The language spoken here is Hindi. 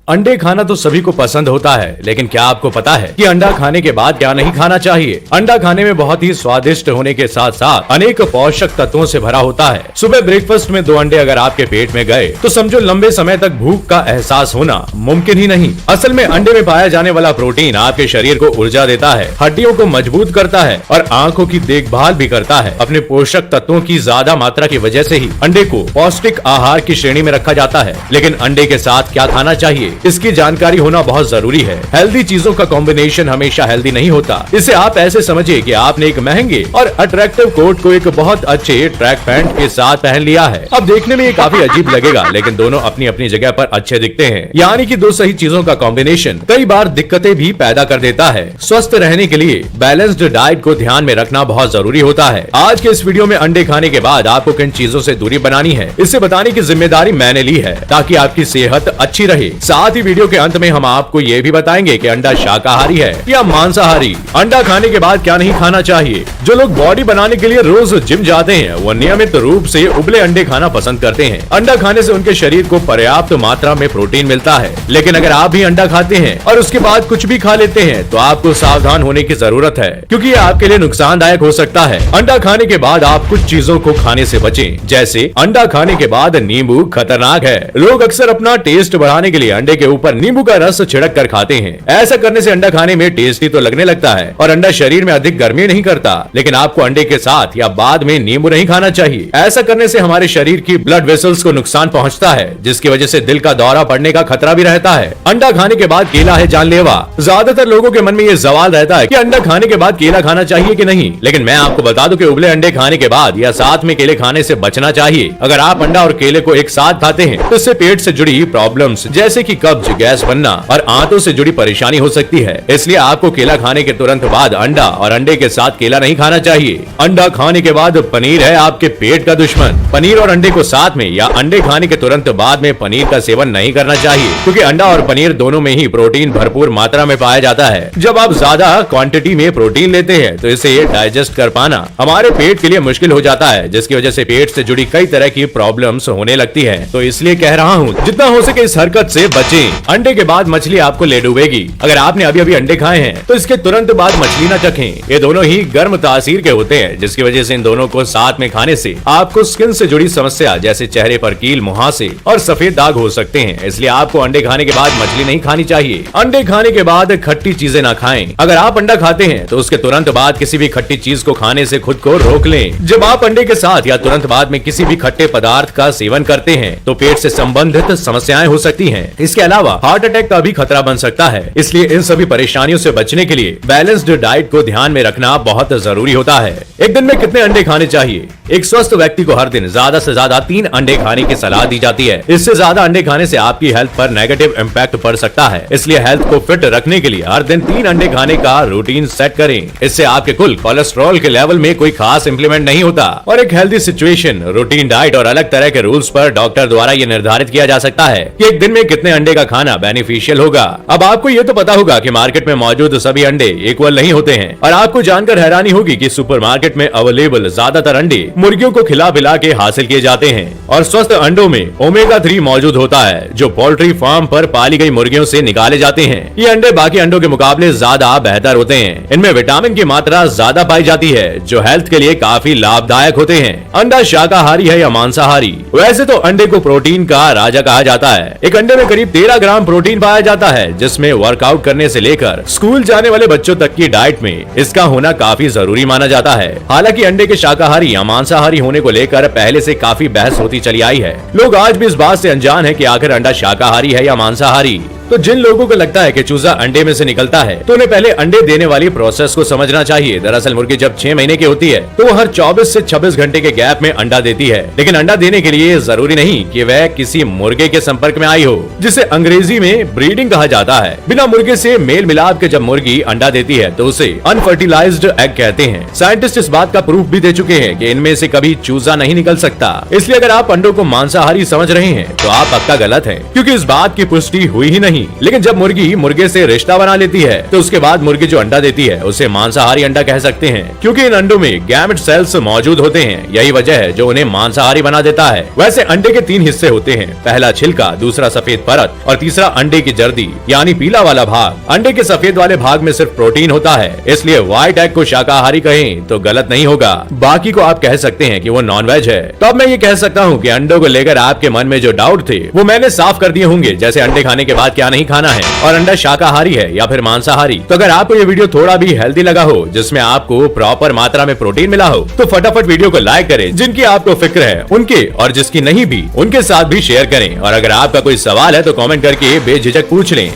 अंडे खाना तो सभी को पसंद होता है, लेकिन क्या आपको पता है कि अंडा खाने के बाद क्या नहीं खाना चाहिए? अंडा खाने में बहुत ही स्वादिष्ट होने के साथ साथ अनेक पोषक तत्वों से भरा होता है। सुबह ब्रेकफास्ट में 2 अंडे अगर आपके पेट में गए तो समझो लंबे समय तक भूख का एहसास होना मुमकिन ही नहीं। असल में अंडे में पाया जाने वाला प्रोटीन आपके शरीर को ऊर्जा देता है, हड्डियों को मजबूत करता है और आंखों की देखभाल भी करता है। अपने पोषक तत्वों की ज्यादा मात्रा की वजह से ही अंडे को पौष्टिक आहार की श्रेणी में रखा जाता है। लेकिन अंडे के साथ क्या खाना चाहिए, इसकी जानकारी होना बहुत जरूरी है। हेल्दी चीजों का कॉम्बिनेशन हमेशा हेल्दी नहीं होता। इसे आप ऐसे समझिए कि आपने एक महंगे और अट्रैक्टिव कोट को एक बहुत अच्छे ट्रैक पैंट के साथ पहन लिया है। अब देखने में ये काफी अजीब लगेगा, लेकिन दोनों अपनी अपनी जगह पर अच्छे दिखते हैं। यानी कि 2 सही चीजों का कॉम्बिनेशन कई बार दिक्कतें भी पैदा कर देता है। स्वस्थ रहने के लिए बैलेंस्ड डाइट को ध्यान में रखना बहुत जरूरी होता है। आज के इस वीडियो में अंडे खाने के बाद आपको किन चीजों से दूरी बनानी है, इसे बताने की जिम्मेदारी मैंने ली है ताकि आपकी सेहत अच्छी रहे। साथ ही वीडियो के अंत में हम आपको ये भी बताएंगे कि अंडा शाकाहारी है या मांसाहारी। अंडा खाने के बाद क्या नहीं खाना चाहिए। जो लोग बॉडी बनाने के लिए रोज जिम जाते हैं वो नियमित रूप से उबले अंडे खाना पसंद करते हैं। अंडा खाने से उनके शरीर को पर्याप्त मात्रा में प्रोटीन मिलता है। लेकिन अगर आप भी अंडा खाते हैं और उसके बाद कुछ भी खा लेते हैं तो आपको सावधान होने की जरूरत है, क्योंकि ये आपके लिए नुकसानदायक हो सकता है। अंडा खाने के बाद आप कुछ चीजों को खाने से बचें, जैसे अंडा खाने के बाद नींबू खतरनाक है। लोग अक्सर अपना टेस्ट बढ़ाने के लिए अंडे के ऊपर नींबू का रस छिड़क कर खाते हैं। ऐसा करने से अंडा खाने में टेस्टी तो लगने लगता है और अंडा शरीर में अधिक गर्मी नहीं करता, लेकिन आपको अंडे के साथ या बाद में नींबू नहीं खाना चाहिए। ऐसा करने से हमारे शरीर की ब्लड वेसल्स को नुकसान पहुंचता है, जिसकी वजह से दिल का दौरा पड़ने का खतरा भी रहता है। अंडा खाने के बाद केला है जानलेवा। ज्यादातर लोगों के मन में ये सवाल रहता है कि अंडा खाने के बाद केला खाना चाहिए कि नहीं, लेकिन मैं आपको बता दूं कि उबले अंडे खाने के बाद या साथ में केले खाने से बचना चाहिए। अगर आप अंडा और केले को एक साथ खाते हैं तो इससे पेट से जुड़ी प्रॉब्लम्स जैसे कि कब्ज, गैस बनना और आंतों से जुड़ी परेशानी हो सकती है। इसलिए आपको केला खाने के तुरंत बाद अंडा और अंडे के साथ केला नहीं खाना चाहिए। अंडा खाने के बाद पनीर है आपके पेट का दुश्मन। पनीर और अंडे को साथ में या अंडे खाने के तुरंत बाद में पनीर का सेवन नहीं करना चाहिए, क्योंकि अंडा और पनीर दोनों में ही प्रोटीन भरपूर मात्रा में पाया जाता है। जब आप ज्यादा क्वांटिटी में प्रोटीन लेते हैं तो इसे डाइजेस्ट कर पाना हमारे पेट के लिए मुश्किल हो जाता है, जिसकी वजह से पेट से जुड़ी कई तरह की प्रॉब्लम्स होने लगती है। तो इसलिए कह रहा हूँ, जितना हो सके इस हरकत से बचें। अंडे के बाद मछली आपको ले डूबेगी। अगर आपने अभी अभी अंडे खाए हैं तो इसके तुरंत बाद मछली न चखें। ये दोनों ही गर्म तासीर के होते हैं, जिसकी वजह से इन दोनों को साथ में खाने से आपको स्किन से जुड़ी समस्या जैसे चेहरे पर कील, मुहासे और सफेद दाग हो सकते हैं। इसलिए आपको अंडे खाने के बाद मछली नहीं खानी चाहिए। अंडे खाने के बाद खट्टी चीजें ना खाएं। अगर आप अंडा खाते हैं तो उसके तुरंत बाद किसी भी खट्टी चीज को खाने से खुद को रोक लें। जब आप अंडे के साथ या तुरंत बाद में किसी भी खट्टे पदार्थ का सेवन करते हैं तो पेट से संबंधित समस्याएं हो सकती हैं। इसके अलावा हार्ट अटैक का भी खतरा बन सकता है। इसलिए इन सभी परेशानियों से बचने के लिए बैलेंस्ड डाइट को ध्यान में रखना बहुत जरूरी होता है। एक दिन में कितने अंडे खाने चाहिए? एक स्वस्थ व्यक्ति को हर दिन ज्यादा से ज्यादा 3 अंडे खाने की सलाह दी जाती है। इससे ज्यादा अंडे खाने से आपकी हेल्थ पर नेगेटिव इम्पैक्ट पड़ सकता है। इसलिए हेल्थ को फिट रखने के लिए हर दिन 3 अंडे खाने का रूटीन सेट करें। इससे आपके कुल कोलेस्ट्रॉल के लेवल में कोई खास इंप्लीमेंट नहीं होता और एक हेल्दी सिचुएशन, रूटीन डाइट और अलग तरह के रूल्स पर डॉक्टर द्वारा ये निर्धारित किया जा सकता है कि एक दिन में कितने अंडे का खाना बेनिफिशियल होगा। अब आपको ये तो पता होगा कि मार्केट में मौजूद सभी अंडे इक्वल नहीं होते हैं और आपको जानकर हैरानी होगी कि सुपरमार्केट में अवेलेबल ज्यादातर अंडे मुर्गियों को खिला पिला के हासिल किए जाते हैं और स्वस्थ अंडों में ओमेगा 3 मौजूद होता है, जो पोल्ट्री फार्म पर पाली गई मुर्गियों से निकाले जाते हैं। ये अंडे बाकी अंडों के मुकाबले ज्यादा बेहतर होते हैं। इनमें विटामिन की मात्रा ज्यादा पाई जाती है, जो हेल्थ के लिए काफी लाभदायक होते हैं। अंडा शाकाहारी है या मांसाहारी? वैसे तो अंडे को प्रोटीन का राजा कहा जाता है। एक अंडे में करीब 13 ग्राम प्रोटीन पाया जाता है, जिसमें वर्कआउट करने से लेकर स्कूल जाने वाले बच्चों तक की डाइट में इसका होना काफी जरूरी माना जाता है। हालांकि अंडे के शाकाहारी या मांसाहारी होने को लेकर पहले से काफी बहस होती चली आई है। लोग आज भी इस बात से अनजान है कि आखिर अंडा शाकाहारी है या मांसाहारी। तो जिन लोगों को लगता है कि चूजा अंडे में से निकलता है तो उन्हें पहले अंडे देने वाली प्रोसेस को समझना चाहिए। दरअसल मुर्गी जब 6 महीने की होती है तो वो हर 24 से 26 घंटे के गैप में अंडा देती है। लेकिन अंडा देने के लिए जरूरी नहीं कि वह किसी मुर्गे के संपर्क में आई हो, जिसे अंग्रेजी में ब्रीडिंग कहा जाता है। बिना मुर्गे से मेल मिलाप के जब मुर्गी अंडा देती है तो उसे अनफर्टिलाइज्ड एग कहते हैं। साइंटिस्ट इस बात का प्रूफ भी दे चुके हैं कि इनमें से कभी चूजा नहीं निकल सकता। इसलिए अगर आप अंडों को मांसाहारी समझ रहे हैं तो आप पक्का गलत हैं, क्योंकि इस बात की पुष्टि हुई ही नहीं। नहीं। लेकिन जब मुर्गी मुर्गे से रिश्ता बना लेती है तो उसके बाद मुर्गी जो अंडा देती है उसे मांसाहारी अंडा कह सकते हैं, क्योंकि इन अंडों में गैमेट सेल्स मौजूद होते हैं। यही वजह है जो उन्हें मांसाहारी बना देता है। वैसे अंडे के 3 हिस्से होते हैं, पहला छिलका, दूसरा सफेद परत और तीसरा अंडे की जर्दी यानी पीला वाला भाग। अंडे के सफेद वाले भाग में सिर्फ प्रोटीन होता है, इसलिए व्हाइट एग को शाकाहारी कहें तो गलत नहीं होगा। बाकी को आप कह सकते हैं कि वो नॉन वेज है। तो अब मैं ये कह सकता हूँ कि अंडों को लेकर आपके मन में जो डाउट थे वो मैंने साफ कर दिए होंगे, जैसे अंडे खाने के बाद क्या नहीं खाना है और अंडा शाकाहारी है या फिर मांसाहारी। तो अगर आपको ये वीडियो थोड़ा भी हेल्दी लगा हो, जिसमें आपको प्रॉपर मात्रा में प्रोटीन मिला हो, तो फटाफट वीडियो को लाइक करें। जिनकी आपको फिक्र है उनके, और जिसकी नहीं भी उनके साथ भी शेयर करें। और अगर आपका कोई सवाल है तो कमेंट करके बेझिझक पूछ लें।